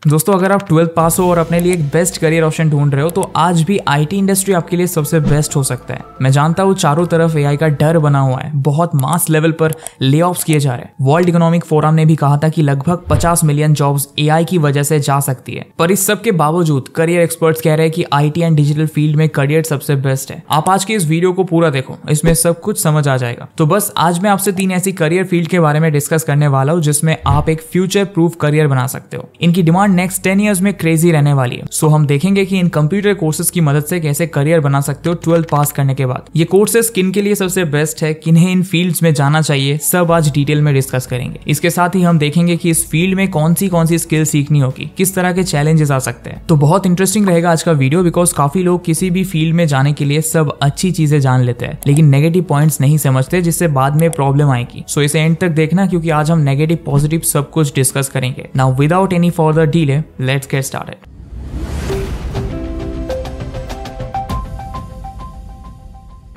दोस्तों अगर आप 12th पास हो और अपने लिए एक बेस्ट करियर ऑप्शन ढूंढ रहे हो तो आज भी आईटी इंडस्ट्री आपके लिए सबसे बेस्ट हो सकता है। मैं जानता हूँ चारों तरफ एआई का डर बना हुआ है, बहुत मास लेवल पर लेऑफ्स किए जा रहे हैं। वर्ल्ड इकोनॉमिक फोरम ने भी कहा था कि लगभग 50 मिलियन जॉब्स एआई की वजह से जा सकती है। पर इस सब के बावजूद करियर एक्सपर्ट्स कह रहे हैं कि आईटी एंड डिजिटल फील्ड में करियर सबसे बेस्ट है। आप आज के इस वीडियो को पूरा देखो, इसमें सब कुछ समझ आ जाएगा। तो बस आज मैं आपसे 3 ऐसी करियर फील्ड के बारे में डिस्कस करने वाला हूँ जिसमें आप एक फ्यूचर प्रूफ करियर बना सकते हो। इनकी डिमांड नेक्स्ट 10 ईयर्स में क्रेजी रहने वाली है। सो हम देखेंगे कि इन कंप्यूटर कोर्सेज की मदद से कैसे करियर बना सकते हो 12th पास करने के बाद। ये कोर्सेज किन के लिए सबसे बेस्ट है, किन्हें इन फील्ड्स में जाना चाहिए, सब आज डिटेल में डिस्कस करेंगे। इसके साथ ही हम देखेंगे कि इस फील्ड में कौन सी स्किल सीखनी होगी, किस तरह के चैलेंजेस आ सकते हैं। तो बहुत इंटरेस्टिंग रहेगा आज का वीडियो, बिकॉज काफी लोग किसी भी फील्ड में जाने के लिए सब अच्छी चीजें जान लेते हैं लेकिन नेगेटिव पॉइंट्स नहीं समझते, जिससे बाद में प्रॉब्लम आएगी। सो इसे एंड तक देखना क्योंकि आज हम नेगेटिव पॉजिटिव सब कुछ डिस्कस करेंगे। Now without any further delay let's get started.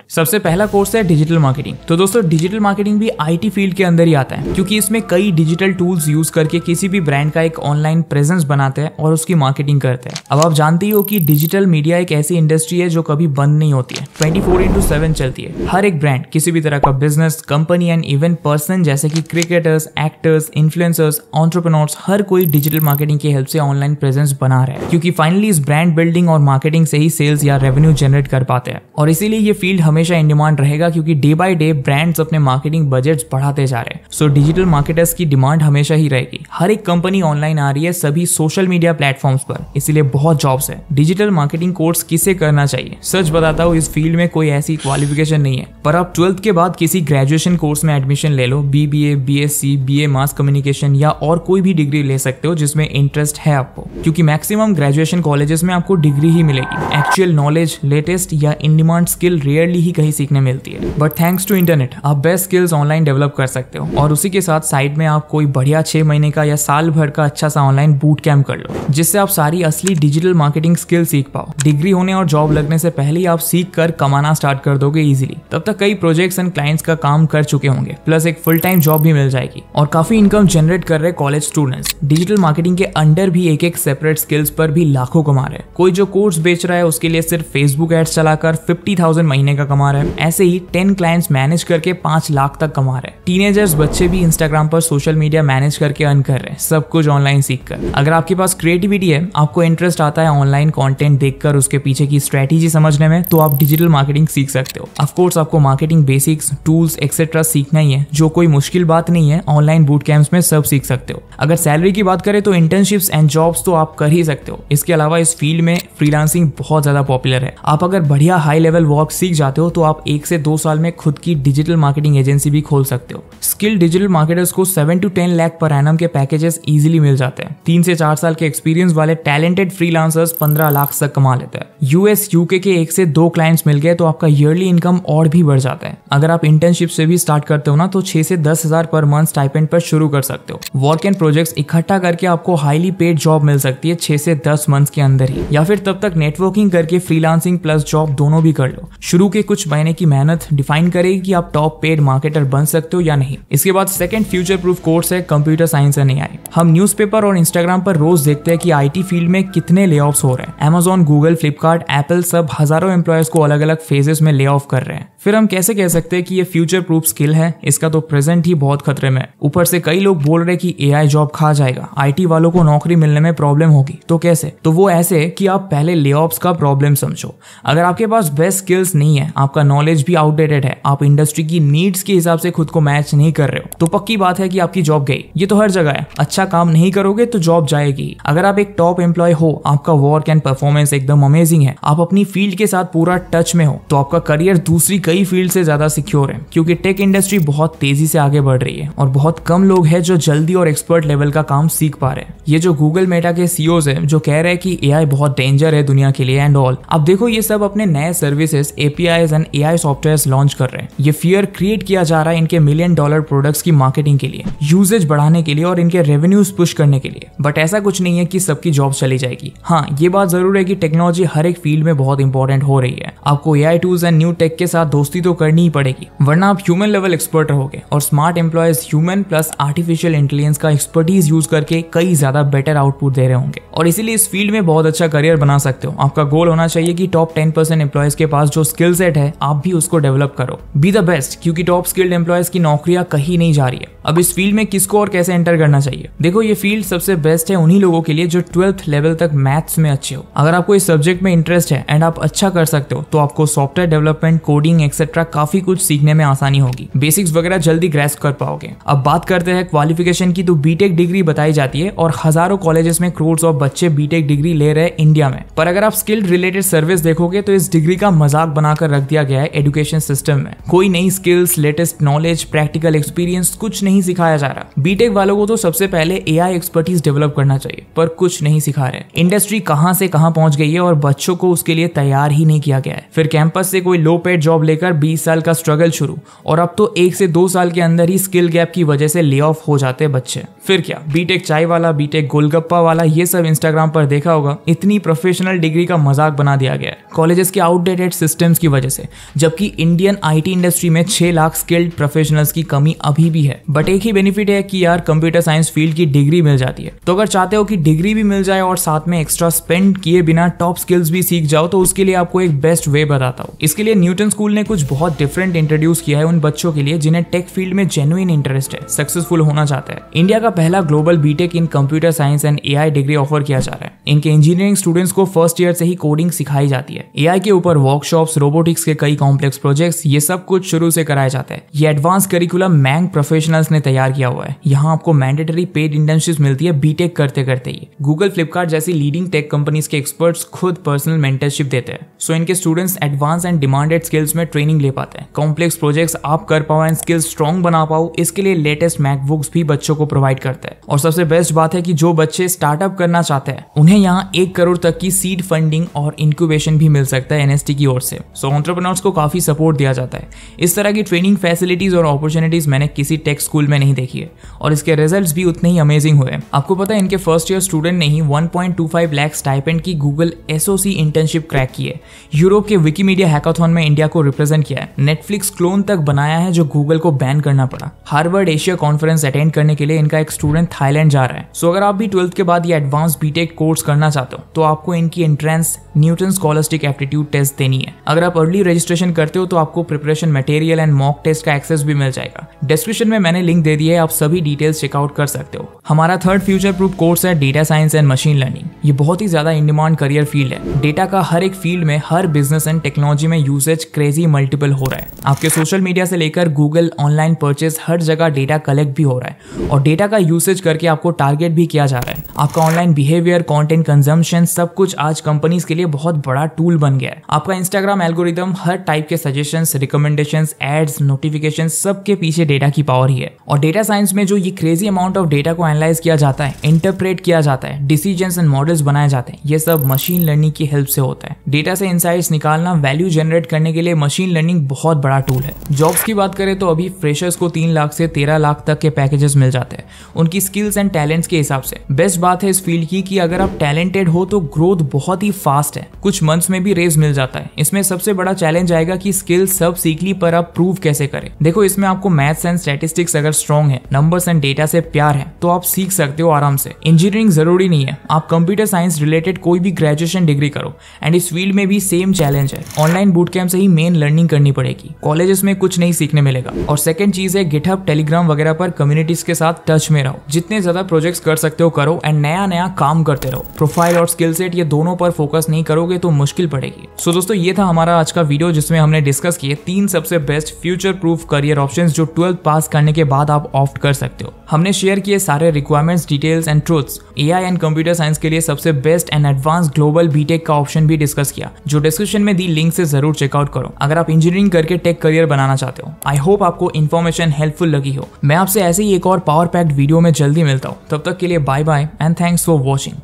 सबसे पहला कोर्स है डिजिटल मार्केटिंग। तो दोस्तों डिजिटल मार्केटिंग भी आईटी फील्ड के अंदर ही आता है क्योंकि इसमें कई डिजिटल टूल्स यूज करके किसी भी ब्रांड का एक ऑनलाइन प्रेजेंस बनाते हैं और उसकी मार्केटिंग करते हैं। अब आप जानते ही हो कि डिजिटल मीडिया एक ऐसी इंडस्ट्री है जो कभी बंद नहीं होती है, 24/7 चलती है। हर एक ब्रांड, किसी भी तरह का business, company and even person जैसे कि क्रिकेटर्स, एक्टर्स, इन्फ्लुएंसर्स, एंटरप्रेन्योर्स, हर कोई डिजिटल मार्केटिंग की हेल्प से ऑनलाइन प्रेजेंस बना रहा है क्योंकि फाइनली इस ब्रांड बिल्डिंग और मार्केटिंग से ही सेल्स या रेवेन्यू जनरेट कर पाते हैं। और इसीलिए ये फील्ड हमेशा इन डिमांड रहेगा क्योंकि डे बाय डे ब्रांड्स अपने मार्केटिंग बजट्स बढ़ाते जा रहे हैं। सो डिजिटल मार्केटर्स की डिमांड हमेशा ही रहेगी। हर एक कंपनी ऑनलाइन आ रही है, सभी सोशल मीडिया प्लेटफॉर्म्स पर, इसीलिए बहुत जॉब्स है। डिजिटल मार्केटिंग कोर्स किसे करना चाहिए? सच बताता हूँ इस फील्ड में कोई ऐसी क्वालिफिकेशन नहीं है, पर आप 12th के बाद किसी ग्रेजुएशन कोर्स में एडमिशन ले लो, BBA, BSc, BA mass communication या और कोई भी डिग्री ले सकते हो जिसमें इंटरेस्ट है आपको, क्योंकि मैक्सिमम ग्रेजुएशन कॉलेजेस में आपको डिग्री ही मिलेगी। एक्चुअल नॉलेज, लेटेस्ट या इन डिमांड स्किल रेयरली ही कहीं सीखने मिलती है। बट थैंक्स टू इंटरनेट आप बेस्ट स्किल्स ऑनलाइन डेवलप कर सकते हो और उसी के साथ साइड में आप कोई बढ़िया 6 महीने का या साल भर का अच्छा सा ऑनलाइन बूट कैंप कर लो, जिससे आप सारी असली डिजिटल मार्केटिंग स्किल सीख पाओ। डिग्री होने और जॉब लगने से पहले ही आप सीख कर कमाना स्टार्ट कर दोगे इजीली। तब तक कई प्रोजेक्ट्स एंड क्लाइंट्स का काम कर चुके होंगे, प्लस एक फुल टाइम जॉब भी मिल जाएगी और काफी इनकम जनरेट कर रहे कॉलेज स्टूडेंट्स डिजिटल मार्केटिंग के अंडर भी एक सेपरेट स्किल्स पर भी लाखों कमा रहे हैं। कोई जो कोर्स बेच रहा है उसके लिए सिर्फ फेसबुक एड्स चलाकर 50,000 महीने का कमा रहा है। ऐसे ही 10 क्लाइंट्स मैनेज करके 5 लाख तक कमा रहे हैं। टीनेजर्स बच्चे भी इंस्टाग्राम पर सोशल मीडिया मैनेज करके अर्न कर रहे हैं, सब कुछ ऑनलाइन सीखकर। अगर आपके पास क्रिएटिविटी है, आपको इंटरेस्ट आता है ऑनलाइन कंटेंट देखकर उसके पीछे की स्ट्रेटेजी समझने में, तो आप डिजिटल मार्केटिंग सीख सकते हो। ऑफ कोर्स आपको मार्केटिंग बेसिक्स, टूल्स एक्सेट्रा सीखना ही है, जो कोई मुश्किल बात नहीं है। ऑनलाइन बूट कैंप्स में सब सीख सकते हो। अगर सैलरी की बात करें तो इंटर्नशिप्स एंड जॉब्स तो आप कर ही सकते हो। इसके अलावा इस फील्ड में फ्रीलांसिंग बहुत ज्यादा पॉपुलर है। आप अगर बढ़िया हाई लेवल वर्क सीख जाते हो तो आप 1 से 2 साल में खुद की डिजिटल मार्केटिंग एजेंसी भी खोल सकते हो। स्किल्ड डिजिटल मार्केटर्स को 7 to 10 लाख पर एनम के पैकेजेस इजीली मिल जाते हैं। 3 से 4 साल के एक्सपीरियंस वाले टैलेंटेड फ्रीलांसर्स 15 लाख तक कमा लेते हैं। US, UK के 1 से 2 क्लाइंट्स मिल गए तो आपका ईयरली इनकम और भी बढ़ जाता है। अगर आप इंटर्नशिप से भी स्टार्ट करते हो ना तो 6 से 10 हजार पर मंथ स्टाइपेंड पर शुरू कर सकते हो। वर्क एंड प्रोजेक्ट्स इकट्ठा करके आपको हाईली पेड जॉब मिल सकती है 6 से 10 मंथ्स के अंदर ही, या फिर तब तक नेटवर्किंग करके फ्रीलांसिंग प्लस जॉब दोनों भी कर लो। शुरू के कुछ महीने की मेहनत डिफाइन करेगी कि आप टॉप पेड मार्केटर बन सकते हो या नहीं। इसके बाद सेकंड फ्यूचर प्रूफ कोर्स है कंप्यूटर साइंस एंड एआई। हम न्यूज़पेपर और इंस्टाग्राम पर रोज देखते हैं कि आईटी फील्ड में कितने ले ऑफ्स हो रहे हैं। Amazon, गूगल, फ्लिपकार्ट, एप्पल सब हजारों एम्प्लॉयज को अलग अलग फेजेस में ले ऑफ कर रहे हैं। फिर हम कैसे कह सकते हैं कि ये फ्यूचर प्रूफ स्किल है? इसका तो प्रेजेंट ही बहुत खतरे में। ऊपर से कई लोग बोल रहे कि एआई जॉब खा जाएगा, आईटी वालों को नौकरी मिलने में प्रॉब्लम होगी। तो कैसे? तो वो ऐसे कि आप पहले ले ऑफ्स का प्रॉब्लम समझो। अगर आपके पास बेस्ट स्किल्स नहीं है, आपका नॉलेज भी आउटडेटेड है, आप इंडस्ट्री की नीड्स के हिसाब से खुद को मैच नहीं कर रहे हो, तो पक्की बात है कि आपकी जॉब गई। ये तो हर जगह है, अच्छा काम नहीं करोगे तो जॉब जाएगी। अगर आप एक टॉप एम्प्लॉय हो, आपका वर्क एंड परफॉर्मेंस एकदम अमेजिंग है, आप अपनी फील्ड के साथ पूरा टच में हो, तो आपका करियर दूसरी कई फील्ड से ज्यादा सिक्योर है क्योंकि टेक इंडस्ट्री बहुत तेजी से आगे बढ़ रही है और बहुत कम लोग हैं जो जल्दी और एक्सपर्ट लेवल का काम सीख पा रहे हैं। ये जो गूगल मेटा के CEOs है जो कह रहे हैं कि एआई बहुत डेंजर है दुनिया के लिए एंड ऑल, अब देखो ये सब अपने नए services, APIs and AI software launch कर रहे हैं। ये फियर क्रिएट किया जा रहा है इनके $1 मिलियन प्रोडक्ट्स की मार्केटिंग के लिए, यूजेज बढ़ाने के लिए और इनके रेवेन्यूज पुश करने के लिए। बट ऐसा कुछ नहीं है कि सबकी जॉब चली जाएगी। हाँ, ये बात जरूर है कि टेक्नोलॉजी हर एक फील्ड में बहुत इंपॉर्टेंट हो रही है। आपको AI tools and new take के साथ दोस्ती तो करनी ही पड़ेगी, वरना आप ह्यूमन लेवल एक्सपर्ट रहोगे। और smart employees human plus artificial intelligence का एक्सपर्टीज यूज करके कई ज्यादा बेटर आउटपुट दे रहे होंगे और इसीलिए इस फील्ड में बहुत अच्छा करियर बना सकते हो। आपका गोल होना चाहिए कि टॉप 10% एम्प्लॉयज के पास जो स्किल सेट है आप भी उसको डेवलप करो। बी द बेस्ट, क्योंकि टॉप स्किल्ड एम्प्लॉयज की नौकरियां कहीं नहीं जा रही है। अब इस फील्ड में किसको और कैसे एंटर करना चाहिए? देखो, ये फील्ड सबसे बेस्ट है उन्हीं लोगों के लिए जो 12th लेवल तक मैथ्स में अच्छे हो। अगर आपको इस सब्जेक्ट में इंटरेस्ट है एंड आप अच्छा कर सकते हो तो आपको सॉफ्टवेयर डेवलपमेंट, कोडिंग एक्सेट्रा काफी कुछ सीखने में आसानी होगी। बेसिक्स वगैरह जल्दी ग्रैस्प कर पाओगे। अब बात करते हैं क्वालिफिकेशन की, तो बीटेक डिग्री बताई जाती है और हजारों कॉलेजेस में करोड़ ऑफ बच्चे बीटेक डिग्री ले रहे हैं इंडिया में। पर अगर आप स्किल रिलेटेड सर्विस देखोगे तो इस डिग्री का मजाक बनाकर रख दिया गया है एजुकेशन सिस्टम में। कोई नई skills, latest knowledge, practical experience कुछ नहीं सिखाया जा रहा। बीटेक वालों को तो सबसे पहले एआई एक्सपर्टीज डेवलप करना चाहिए, पर कुछ नहीं सिखा रहे। इंडस्ट्री कहां से कहां पहुंच गई है और बच्चों को उसके लिए तैयार ही नहीं किया गया है। फिर कैंपस से कोई लो पेड जॉब लेकर 20 साल का स्ट्रगल शुरू, और अब तो 1 से 2 साल के अंदर ही स्किल गैप की वजह से ले ऑफ हो जाते बच्चे। फिर क्या, बीटेक चाय वाला, बीटेक गोलगप्पा वाला, ये सब इंस्टाग्राम पर देखा होगा। इतनी प्रोफेशनल डिग्री का मजाक बना दिया गया है कॉलेजेस के आउटडेटेड सिस्टम्स की वजह से, जबकि इंडियन आईटी इंडस्ट्री में 6 लाख स्किल्ड प्रोफेशनल्स की कमी अभी भी है। बट एक ही बेनिफिट है कि यार कंप्यूटर साइंस फील्ड की डिग्री मिल जाती है। तो अगर चाहते हो कि डिग्री भी मिल जाए और साथ में एक्स्ट्रा स्पेंड किए बिना टॉप स्किल्स भी सीख जाओ, तो उसके लिए आपको एक बेस्ट वे बताता हूँ। इसके लिए न्यूटन स्कूल ने कुछ बहुत डिफरेंट इंट्रोड्यूस किया है उन बच्चों के लिए जिन्हें टेक फील्ड में जेन्युइन इंटरेस्ट है, सक्सेसफुल होना चाहते हैं। इंडिया का पहला global BTech in computer science and AI degree offer किया जा रहा है। इनके इंजीनियरिंग स्टूडेंट्स को फर्स्ट ईयर से ही कोडिंग सिखाई जाती है। एआई के ऊपर वर्कशॉप्स, रोबोटिक्स के कई कॉम्प्लेक्स प्रोजेक्ट्स, ये सब कुछ शुरू से कराया जाता है। ये एडवांस करिकुलम मैंग प्रोफेशनल्स ने तैयार किया हुआ है। यहाँ आपको मैंडेटरी पेड इंटर्नशिप मिलती है बीटेक करते करते ही। गूगल, फ्लिपकार्ट जैसी लीडिंग टेक कंपनीज के एक्सपर्ट्स खुद पर्सनल मेंटरशिप देते हैं। सो इनके students advance and demanded skills में ट्रेनिंग ले पाते हैं। कॉम्प्लेक्स प्रोजेक्ट्स आप कर पाओ एंड स्किल्स स्ट्रॉन्ग बना पाओ, इसके लिए लेटेस्ट मैकबुक्स भी बच्चों को प्रोवाइड करते हैं। और सबसे बेस्ट बात है कि जो बच्चे स्टार्टअप करना चाहते हैं उन्हें यहाँ 1 करोड़ तक की सीड फंडिंग और इंक्यूबेशन भी मिल सकता है एनएसटी की ओर से। सो एंटरप्रेन्योर्स को काफी सपोर्ट दिया जाता है। इस तरह की ट्रेनिंग फैसिलिटीज और अपॉर्चुनिटीज मैंने किसी टेक स्कूल में नहीं देखी है और इसके रिजल्ट्स भी उतने ही अमेजिंग हुए। आपको पता है इनके फर्स्ट ईयर स्टूडेंट ने ही 1.25 लाख स्टाइपेंड की गूगल एसओसी इंटर्नशिप क्रैक की है। यूरोप के विकीमीडिया हैकाथॉन में इंडिया को रिप्रेजेंट किया है। नेटफ्लिक्स क्लोन तक बनाया है जो गूगल को बैन करना पड़ा। हार्वर्ड एशिया कॉन्फ्रेंस अटेंड करने के लिए इनका एक स्टूडेंट थाईलैंड जा रहा है। सो अगर आप भी 12th के बाद ये एडवांस बीटेक कोर्स करना चाहते हो तो आपको इनकी entrance Newton scholastic aptitude test देनी है। अगर आप अर्ली रजिस्ट्रेशन करते हो तो आपको preparation material and mock test का एक्सेस भी मिल जाएगा। डिस्क्रिप्शन में मैंने लिंक दे दिया है, आप सभी डिटेल्स चेकआउट कर सकते हो। हमारा 3rd फ्यूचर प्रूफ कोर्स है data science and machine learning. ये बहुत ही ज्यादा इन डिमांड करियर फील्ड है। डेटा का हर एक फील्ड में, हर बिजनेस एंड टेक्नोलॉजी में यूसेज क्रेजी मल्टीपल हो रहा है। आपके सोशल मीडिया से लेकर गूगल, ऑनलाइन परचेज, हर जगह डेटा कलेक्ट भी हो रहा है और डेटा का यूसेज करके आपको टारगेट भी किया जा रहा है। आपका ऑनलाइन बिहेवियर, कंटेंट कंजम्पशन, सब कुछ आज कंपनीज के लिए बहुत बड़ा टूल बन गया है। आपका इंस्टाग्राम एल्गोरिदम हर टाइप के सजेशंस, रिकमेंडेशंस, एड्स, नोटिफिकेशन, सब के पीछे डेटा की पावर ही है। और डेटा साइंस में जो ये क्रेजी अमाउंट ऑफ डेटा को एनालाइज किया जाता है, इंटरप्रेट किया जाता है, डिसीजंस एंड मॉडल्स बनाए जाते हैं, ये सब मशीन लर्निंग की हेल्प से होता है। डेटा से इनसाइट्स निकालना, वैल्यू जनरेट करने के लिए मशीन लर्निंग बहुत बड़ा टूल है। जॉब्स की बात करें तो अभी फ्रेशर्स को 3 लाख से 13 लाख तक के पैकेजेस मिल जाते हैं उनकी स्किल्स एंड टैलेंट्स के हिसाब से। बेस्ट बात है इस फील्ड की कि अगर आप टैलेंटेड हो तो ग्रोथ बहुत ही फास्ट है, कुछ मंथ्स में भी रेज मिल जाता है। इसमें सबसे बड़ा चैलेंज आएगा कि स्किल्स सब सीख ली पर आप प्रूव कैसे करें। देखो, इसमें आपको मैथ्स एंड स्टैटिस्टिक्स अगर स्ट्रॉन्ग है, नंबर्स एंड डेटा से प्यार है तो आप सीख सकते हो आराम से। इंजीनियरिंग जरूरी नहीं है, आप कंप्यूटर साइंस रिलेटेड कोई भी ग्रेजुएशन डिग्री करो। एंड इस फील्ड में भी सेम चैलेंज है, ऑनलाइन बूट कैंप से ही मेन लर्निंग करनी पड़ेगी, कॉलेजेस में कुछ नहीं सीखने मिलेगा। और सेकंड चीज है गिटहब, टेलीग्राम वगैरह पर कम्युनिटीज के साथ टच में रहो। जितने ज्यादा प्रोजेक्ट्स कर सकते हो करो एंड नया नया काम करते रहो। प्रोफाइल और स्किल सेट ये दोनों पर फोकस नहीं करोगे तो मुश्किल पड़ेगी। सो दोस्तों, ये था हमारा आज का वीडियो जिसमें हमने डिस्कस किए 3 सबसे best future proof career options जो 12th पास करने के बाद आप ऑप्ट कर सकते हो। हमने शेयर किए सारे requirements, details and truths. AI and computer science के लिए सबसे best and advance global BTech का ऑप्शन भी डिस्कस किया, जो डिस्क्रिप्शन में दी लिंक से जरूर चेकआउट करो अगर आप इंजीनियरिंग करके टेक करियर बनाना चाहते हो। आई होप आपको इन्फॉर्मेशन हेल्पफुल लगी हो। मैं आपसे ऐसे ही एक और पावर पैक्ड वीडियो में जल्दी मिलता हूँ। तब तक के लिए bye bye and thanks for watching.